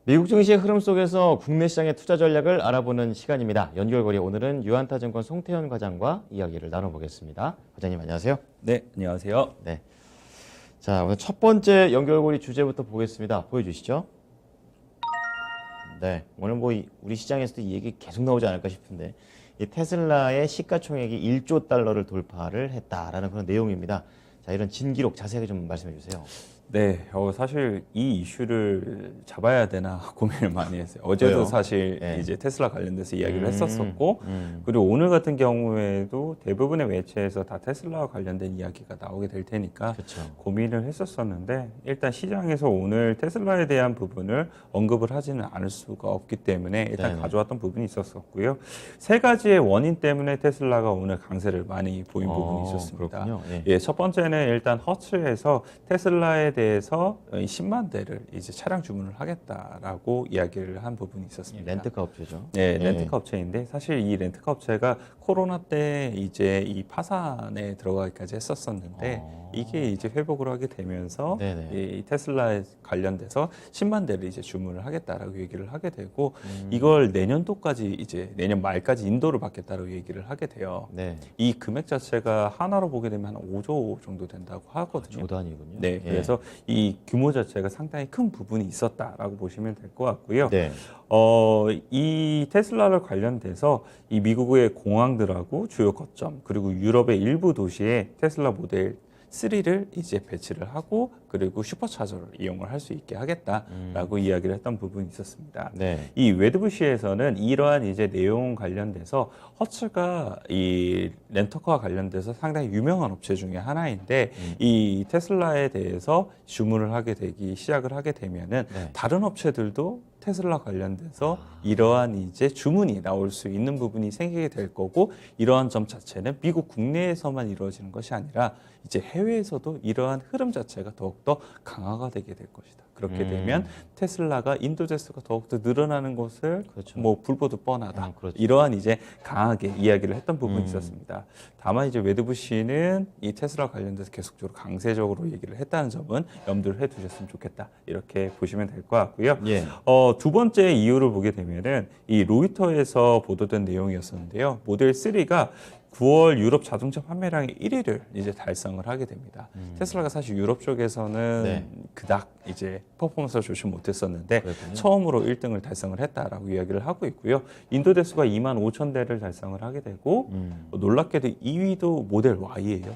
미국 증시의 흐름 속에서 국내 시장의 투자 전략을 알아보는 시간입니다. 연결고리 오늘은 유한타증권 송태현 과장과 이야기를 나눠보겠습니다. 과장님 안녕하세요. 네, 안녕하세요. 네. 자, 오늘 첫 번째 연결고리 주제부터 보겠습니다. 보여주시죠. 네, 오늘 우리 시장에서도 이 얘기 계속 나오지 않을까 싶은데 이 테슬라의 시가총액이 1조 달러를 돌파를 했다라는 그런 내용입니다. 자, 이런 진기록 자세하게 좀 말씀해 주세요. 네, 사실 이 이슈를 잡아야 되나 고민을 많이 했어요. 어제도 왜요? 사실 네. 이제 테슬라 관련돼서 이야기를 했었었고, 그리고 오늘 같은 경우에도 대부분의 매체에서 다 테슬라와 관련된 이야기가 나오게 될 테니까 그렇죠. 고민을 했었었는데, 일단 시장에서 오늘 테슬라에 대한 부분을 언급을 하지는 않을 수가 없기 때문에 일단 네네. 가져왔던 부분이 있었었고요. 세 가지의 원인 때문에 테슬라가 오늘 강세를 많이 보인 부분이 있었습니다. 그렇군요. 예. 예, 첫 번째는 일단 허츠에서 테슬라에 대해서 10만 대를 이제 차량 주문을 하겠다라고 이야기를 한 부분이 있었습니다. 렌트카 업체죠. 네, 예. 렌트카 업체인데 사실 이 렌트카 업체가 코로나 때 이제 이 파산에 들어가기까지 했었었는데 이게 이제 회복을 하게 되면서 네네. 이 테슬라에 관련돼서 10만 대를 이제 주문을 하겠다라고 얘기를 하게 되고 이걸 내년도까지 이제 내년 말까지 인도를 받겠다라고 얘기를 하게 돼요. 네. 이 금액 자체가 하나로 보게 되면 한 5조 정도 된다고 하거든요. 조 단위군요. 네, 예. 그래서 이 규모 자체가 상당히 큰 부분이 있었다라고 보시면 될 것 같고요. 네. 이 테슬라를 관련돼서 이 미국의 공항들하고 주요 거점 그리고 유럽의 일부 도시에 테슬라 모델 3를 이제 배치를 하고 그리고 슈퍼차저를 이용을 할 수 있게 하겠다라고 이야기를 했던 부분이 있었습니다. 네. 이 웨드부시에서는 이러한 이제 내용 관련돼서 허츠가 이 렌터카와 관련돼서 상당히 유명한 업체 중에 하나인데 이 테슬라에 대해서 주문을 하게 되기 시작을 하게 되면은 네. 다른 업체들도 테슬라 관련돼서 이러한 이제 주문이 나올 수 있는 부분이 생기게 될 거고 이러한 점 자체는 미국 국내에서만 이루어지는 것이 아니라 이제 해외에서도 이러한 흐름 자체가 더욱더 강화가 되게 될 것이다. 그렇게 되면 테슬라가 인도 재수가 더욱더 늘어나는 것을 그렇죠. 뭐 불보듯 뻔하다. 그렇죠. 이러한 이제 강하게 이야기를 했던 부분이 있었습니다. 다만 이제 웨드부시는 이 테슬라 관련돼서 계속적으로 강세적으로 얘기를 했다는 점은 염두를 해두셨으면 좋겠다. 이렇게 보시면 될 것 같고요. 예. 두 번째 이유를 보게 되면은 이 로이터에서 보도된 내용이었었는데요. 모델 3가 9월 유럽 자동차 판매량의 1위를 이제 달성을 하게 됩니다. 테슬라가 사실 유럽 쪽에서는 네. 그닥 이제 퍼포먼스가 좋지 못했었는데 그렇군요. 처음으로 1등을 달성을 했다라고 이야기를 하고 있고요. 인도 대수가 2만 5천 대를 달성을 하게 되고 놀랍게도 2위도 모델 Y예요.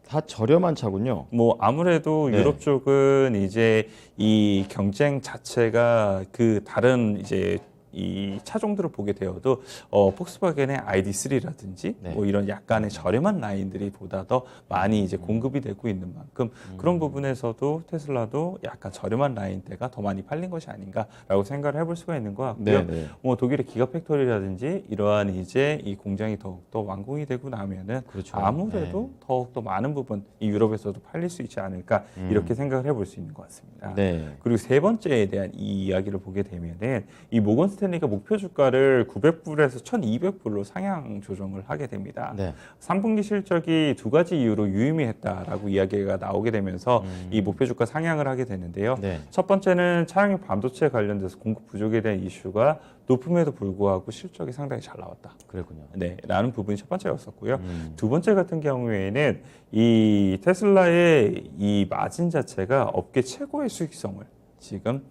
다 저렴한 차군요. 뭐 아무래도 네. 유럽 쪽은 이제 이 경쟁 자체가 그 다른 이제 이 차종들을 보게 되어도 폭스바겐의 ID3라든지 네. 뭐 이런 약간의 저렴한 라인들이 보다 더 많이 이제 공급이 되고 있는 만큼 그런 부분에서도 테슬라도 약간 저렴한 라인대가 더 많이 팔린 것이 아닌가라고 생각을 해볼 수가 있는 것 같고요. 네. 뭐 독일의 기가팩토리라든지 이러한 이제 이 공장이 더욱더 완공이 되고 나면은 그렇죠. 아무래도 더욱더 많은 부분 이 유럽에서도 팔릴 수 있지 않을까 이렇게 생각을 해볼 수 있는 것 같습니다. 네. 그리고 세 번째에 대한 이 이야기를 보게 되면은 이 모건 스탠리가 목표 주가를 900불에서 1200불로 상향 조정을 하게 됩니다. 네. 3분기 실적이 두 가지 이유로 유의미했다라고 이야기가 나오게 되면서 이 목표 주가 상향을 하게 되는데요. 네. 첫 번째는 차량용 반도체 관련돼서 공급 부족에 대한 이슈가 높음에도 불구하고 실적이 상당히 잘 나왔다. 그랬군요. 네, 라는 부분이 첫 번째였었고요. 두 번째 같은 경우에는 이 테슬라의 이 마진 자체가 업계 최고의 수익성을 지금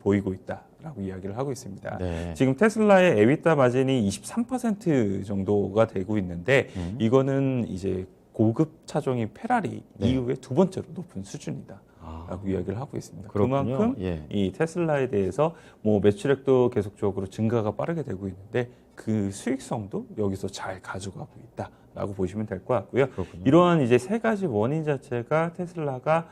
보이고 있다라고 이야기를 하고 있습니다. 네. 지금 테슬라의 에비타 마진이 23% 정도가 되고 있는데 이거는 이제 고급 차종인 페라리 네. 이후에 두 번째로 높은 수준이다. 라고 이야기를 하고 있습니다. 그렇군요. 그만큼 예. 이 테슬라에 대해서 뭐 매출액도 계속적으로 증가가 빠르게 되고 있는데 그 수익성도 여기서 잘 가져가고 있다라고 보시면 될 것 같고요. 그렇군요. 이러한 이제 세 가지 원인 자체가 테슬라가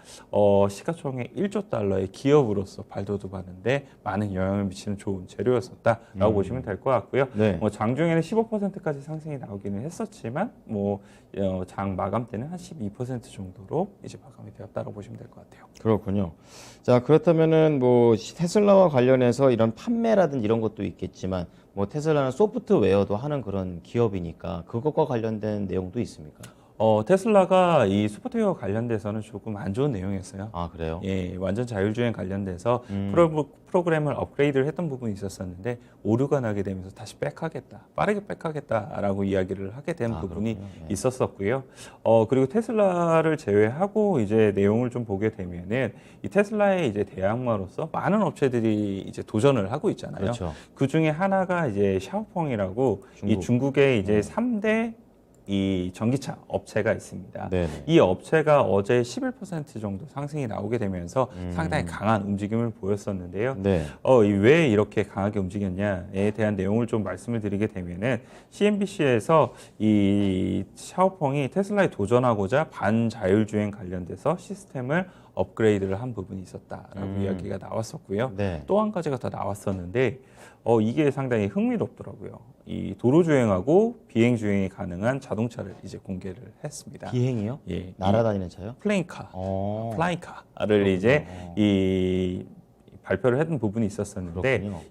시가총액 1조 달러의 기업으로서 발돋움하는데 많은 영향을 미치는 좋은 재료였었다라고 보시면 될 것 같고요. 네. 뭐 장중에는 15%까지 상승이 나오기는 했었지만 뭐 장 마감 때는 한 12% 정도로 이제 마감이 되었다고 보시면 될 것 같아요. 그렇군요. 자, 그렇다면은 뭐 테슬라와 관련해서 이런 판매라든지 이런 것도 있겠지만 뭐 테슬라는 소프트웨어도 하는 그런 기업이니까 그것과 관련된 내용도 있습니까? 테슬라가 이 슈퍼테이어 관련돼서는 조금 안 좋은 내용이었어요. 아, 그래요? 예, 완전 자율주행 관련돼서 음. 프로그램을 업그레이드를 했던 부분이 있었었는데 오류가 나게 되면서 다시 백하겠다, 빠르게 백하겠다라고 이야기를 하게 된 아, 부분이 그렇군요. 예. 있었었고요. 그리고 테슬라를 제외하고 이제 내용을 좀 보게 되면은 이 테슬라의 이제 대항마로서 많은 업체들이 이제 도전을 하고 있잖아요. 그렇죠. 그 중에 하나가 이제 샤오펑이라고 이 중국. 중국의 이제 3대 이 전기차 업체가 있습니다. 네네. 이 업체가 어제 11% 정도 상승이 나오게 되면서 음. 상당히 강한 움직임을 보였었는데요. 네. 왜 이렇게 강하게 움직였냐에 대한 내용을 좀 말씀을 드리게 되면은 CNBC에서 이 샤오펑이 테슬라에 도전하고자 반자율주행 관련돼서 시스템을 업그레이드를 한 부분이 있었다라고 이야기가 나왔었고요. 네. 또 한 가지가 더 나왔었는데 이게 상당히 흥미롭더라고요. 이 도로 주행하고 비행 주행이 가능한 자동차를 이제 공개를 했습니다. 비행이요? 예, 날아다니는 차요? 플레인카, 어. 플라잉카를 이제 어. 이 발표를 했던 부분이 있었었는데 그렇군요.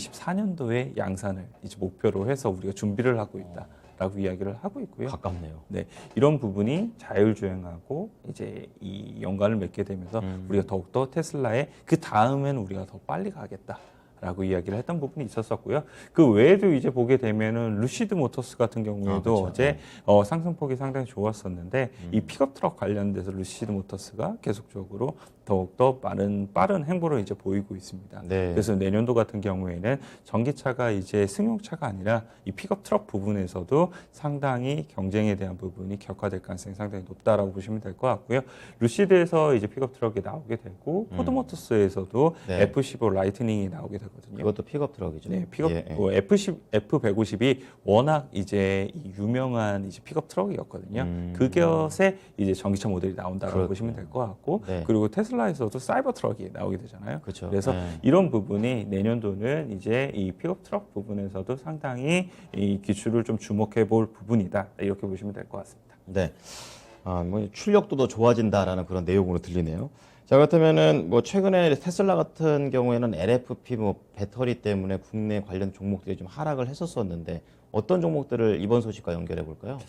2024년도에 양산을 이제 목표로 해서 우리가 준비를 하고 있다라고 이야기를 하고 있고요. 가깝네요. 네, 이런 부분이 자율주행하고 이제 이 연관을 맺게 되면서 우리가 더욱더 테슬라의 그 다음에는 우리가 더 빨리 가겠다. 라고 이야기를 했던 부분이 있었었고요. 그 외에도 이제 보게 되면은 루시드 모터스 같은 경우에도 그렇죠. 어제 상승폭이 상당히 좋았었는데 이 픽업 트럭 관련돼서 루시드 모터스가 계속적으로 더욱더 빠른 행보를 이제 보이고 있습니다. 네. 그래서 내년도 같은 경우에는 전기차가 이제 승용차가 아니라 이 픽업 트럭 부분에서도 상당히 경쟁에 대한 부분이 격화될 가능성이 상당히 높다라고 보시면 될 것 같고요. 루시드에서 이제 픽업 트럭이 나오게 되고 포드 모터스에서도 네. F15 라이트닝이 나오게 되거든요. 그것도 픽업 트럭이죠. 네, 픽업 예, 예. F150이 워낙 이제 이 유명한 이제 픽업 트럭이었거든요. 그것에 이제 전기차 모델이 나온다고 그렇군요. 보시면 될 것 같고, 네. 그리고 테슬라에서도 사이버 트럭이 나오게 되잖아요. 그렇죠. 그래서 네. 이런 부분이 내년도는 이제 이 픽업 트럭 부분에서도 상당히 이 기술을 좀 주목해 볼 부분이다. 이렇게 보시면 될 것 같습니다. 네. 뭐 출력도 더 좋아진다라는 그런 내용으로 들리네요. 자, 그렇다면은 뭐 최근에 테슬라 같은 경우에는 LFP 뭐 배터리 때문에 국내 관련 종목들이 좀 하락을 했었었는데 어떤 종목들을 이번 소식과 연결해 볼까요?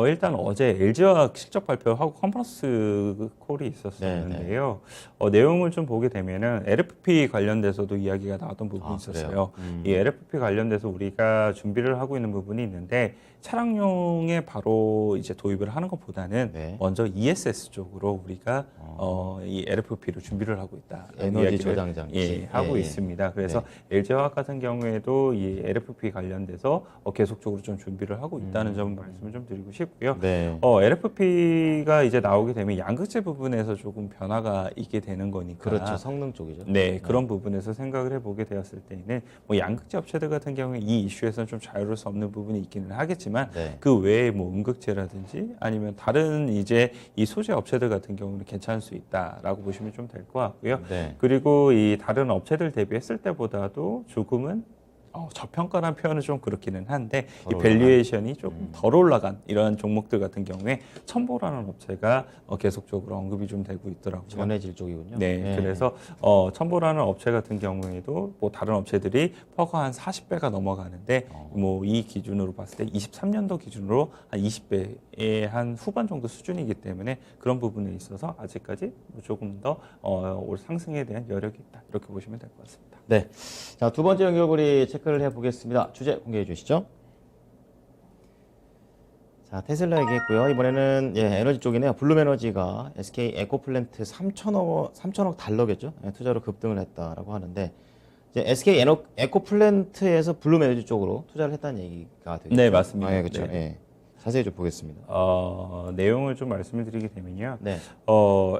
일단 어제 LG와 실적 발표하고 컨퍼런스 콜이 있었었는데요. 내용을 좀 보게 되면은 LFP 관련돼서도 이야기가 나왔던 부분이 아, 있었어요. 그래요? 이 LFP 관련돼서 우리가 준비를 하고 있는 부분이 있는데 차량용에 바로 이제 도입을 하는 것보다는 네. 먼저 ESS 쪽으로 우리가 이 LFP를 준비를 하고 있다. 에너지 저장 장치. 예, 하고 예, 예. 있습니다. 그래서 LG화학 같은 경우에도 이 LFP 관련돼서 계속적으로 좀 준비를 하고 있다는 점 말씀을 좀 드리고 싶고요. 네. LFP가 이제 나오게 되면 양극재 부분에서 조금 변화가 있게 되는 거니까. 그렇죠. 성능 쪽이죠. 네, 그런 부분에서 생각을 해보게 되었을 때는 뭐 양극재 업체들 같은 경우에 이 이슈에서는 좀 자유로울 수 없는 부분이 있기는 하겠지만 네. 그 외에 뭐 음극재라든지 아니면 다른 이제 이 소재 업체들 같은 경우는 괜찮을 수 있다라고 보시면 좀 될 것 같고요. 네. 그리고 이 다른 업체들 대비했을 때보다도 조금은 저평가라는 표현은 좀 그렇기는 한데 이 덜 밸류에이션이 조금 덜 올라간 이런 종목들 같은 경우에 첨보라는 업체가 계속적으로 언급이 좀 되고 있더라고요. 전해질 쪽이군요. 네, 그래서 첨보라는 업체 같은 경우에도 뭐 다른 업체들이 퍼가 한 40배가 넘어가는데 뭐 이 기준으로 봤을 때 23년도 기준으로 한 20배의 한 후반 정도 수준이기 때문에 그런 부분에 있어서 아직까지 조금 더 올 상승에 대한 여력이 있다 이렇게 보시면 될 것 같습니다. 네. 자, 두 번째 연결고리 체크를 해보겠습니다. 주제 공개해 주시죠. 자, 테슬라 얘기했고요. 이번에는 에너지 쪽이네요. 블룸에너지가 SK 에코플랜트 3천억 달러겠죠? 투자로 급등을 했다라고 하는데 이제 SK 에코플랜트에서 블룸에너지 쪽으로 투자를 했다는 얘기가 되겠죠? 네, 맞습니다. 그렇죠. 네. 예. 자세히 좀 보겠습니다. 내용을 좀 말씀을 드리게 되면요. 네.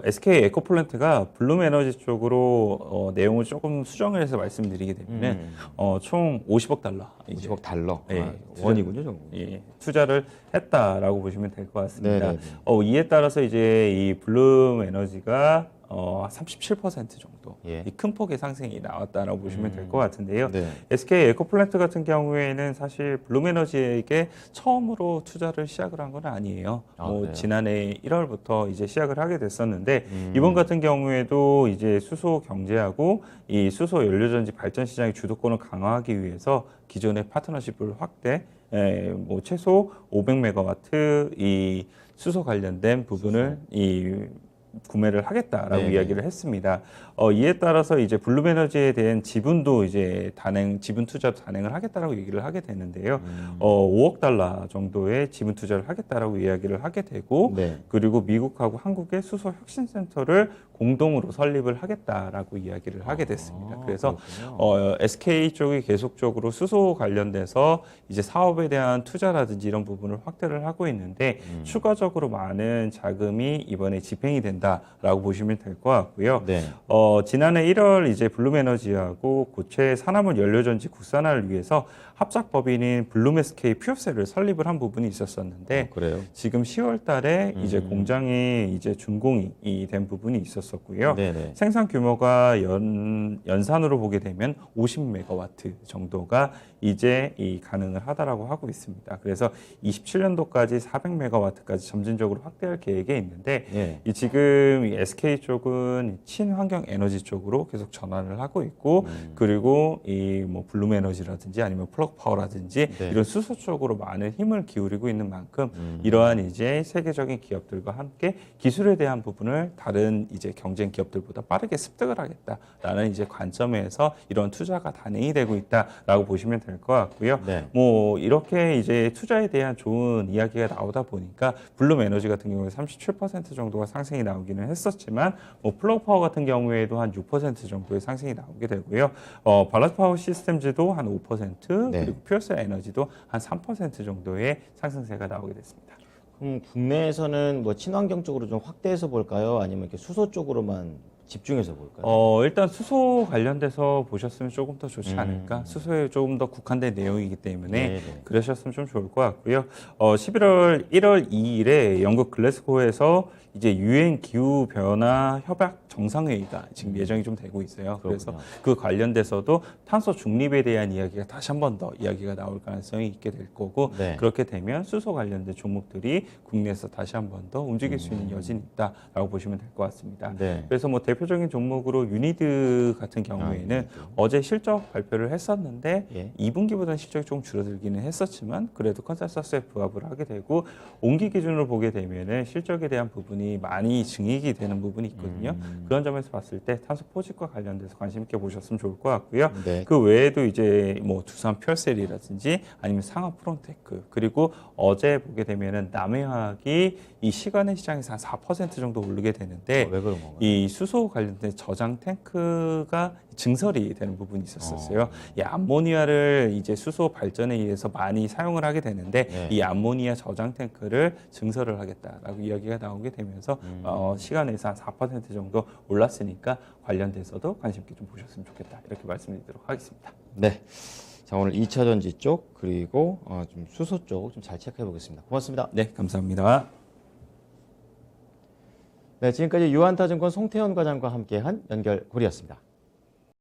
SK 에코플랜트가 블룸에너지 쪽으로 내용을 조금 수정을 해서 말씀드리게 되면은 총 50억 달러. 50억 달러. 예, 원이군요, 정도. 예, 투자를 했다라고 보시면 될 것 같습니다. 네네네. 이에 따라서 이제 이 블룸에너지가 37% 정도 예. 이 큰 폭의 상승이 나왔다라고 보시면 될 것 같은데요. 네. SK 에코플랜트 같은 경우에는 사실 블룸에너지에게 처음으로 투자를 시작을 한 건 아니에요. 그래요? 지난해 1월부터 이제 시작을 하게 됐었는데 이번 같은 경우에도 이제 수소 경제하고 이 수소 연료전지 발전 시장의 주도권을 강화하기 위해서 기존의 파트너십을 확대 뭐 최소 500메가와트 이 수소 관련된 부분을 구매를 하겠다라고 네네. 이야기를 했습니다. 이에 따라서 이제 블룸에너지에 대한 지분도 이제 지분 투자 단행을 하겠다라고 얘기를 하게 되는데요. 5억 달러 정도의 지분 투자를 하겠다라고 이야기를 하게 되고, 네. 그리고 미국하고 한국의 수소 혁신센터를 공동으로 설립을 하겠다라고 이야기를 하게 됐습니다. 그래서 SK 쪽이 계속적으로 수소 관련돼서 이제 사업에 대한 투자라든지 이런 부분을 확대를 하고 있는데 추가적으로 많은 자금이 이번에 집행이 된다라고 보시면 될 것 같고요. 네. 지난해 1월 이제 블룸에너지하고 고체 산화물 연료전지 국산화를 위해서 합작 법인인 블룸SK 퓨어셀을 설립을 한 부분이 있었었는데 그래요? 지금 10월 달에 이제 공장이 이제 준공이 된 부분이 있었었고요. 네네. 생산 규모가 연산으로 보게 되면 50메가와트 정도가 이제 가능을 하다라고 하고 있습니다. 그래서 27년도까지 400메가와트까지 점진적으로 확대할 계획에 있는데 예. 지금 이 SK 쪽은 친환경 에너지 쪽으로 계속 전환을 하고 있고 그리고 이 뭐 블룸 에너지라든지 아니면 플러그 파워라든지 네. 이런 수소 쪽으로 많은 힘을 기울이고 있는 만큼 이러한 이제 세계적인 기업들과 함께 기술에 대한 부분을 다른 이제 경쟁 기업들보다 빠르게 습득을 하겠다라는 이제 관점에서 이런 투자가 단행이 되고 있다라고 보시면 될 것 같고요. 네. 뭐 이렇게 이제 투자에 대한 좋은 이야기가 나오다 보니까 블룸 에너지 같은 경우에 37% 정도가 상승이 나오기는 했었지만 뭐 플러그 파워 같은 경우에도 한 6% 정도의 상승이 나오게 되고요. 발라스 파워 시스템즈도 한 5% 네. 그리고 퓨어셀 에너지도 한 3% 정도의 상승세가 나오게 됐습니다. 그럼 국내에서는 뭐 친환경 쪽으로 좀 확대해서 볼까요? 아니면 이렇게 수소 쪽으로만 집중해서 볼까요? 일단 수소 관련돼서 보셨으면 조금 더 좋지 않을까? 수소에 조금 더 국한된 내용이기 때문에 네네. 그러셨으면 좀 좋을 것 같고요. 11월 1월 2일에 영국 글래스고에서 이제 유엔 기후 변화 협약 정상회의가 지금 예정이 좀 되고 있어요. 그래서 그렇군요. 그 관련돼서도 탄소 중립에 대한 이야기가 다시 한 번 더 이야기가 나올 가능성이 있게 될 거고 네. 그렇게 되면 수소 관련된 종목들이 국내에서 다시 한 번 더 움직일 수 있는 여진이 있다라고 보시면 될 것 같습니다. 네. 그래서 뭐 대표적인 종목으로 유니드 같은 경우에는 유니드. 어제 실적 발표를 했었는데 예. 2분기보다는 실적이 조금 줄어들기는 했었지만 그래도 컨센서스에 부합을 하게 되고 온기 기준으로 보게 되면은 실적에 대한 부분이 많이 증액이 되는 부분이 있거든요. 그런 점에서 봤을 때 탄소 포집과 관련돼서 관심 있게 보셨으면 좋을 것 같고요. 네. 그 외에도 이제 뭐 두산 퓨어셀이라든지 아니면 상하 프론테크 그리고 어제 보게 되면은 남해화학이 이 시간의 시장에서 한 4% 정도 오르게 되는데 왜 그런 건가요? 이 수소 관련된 저장 탱크가 증설이 되는 부분이 있었어요. 이 암모니아를 이제 수소 발전에 의해서 많이 사용을 하게 되는데 네. 이 암모니아 저장 탱크를 증설을 하겠다라고 이야기가 나오게 되면서 시간에서 한 4% 정도 올랐으니까 관련돼서도 관심 있게 좀 보셨으면 좋겠다 이렇게 말씀드리도록 하겠습니다. 네. 자, 오늘 2차 전지 쪽 그리고 좀 수소 쪽 좀 잘 체크해 보겠습니다. 고맙습니다. 네, 감사합니다. 네, 지금까지 유한타증권 송태현 과장과 함께한 연결고리였습니다.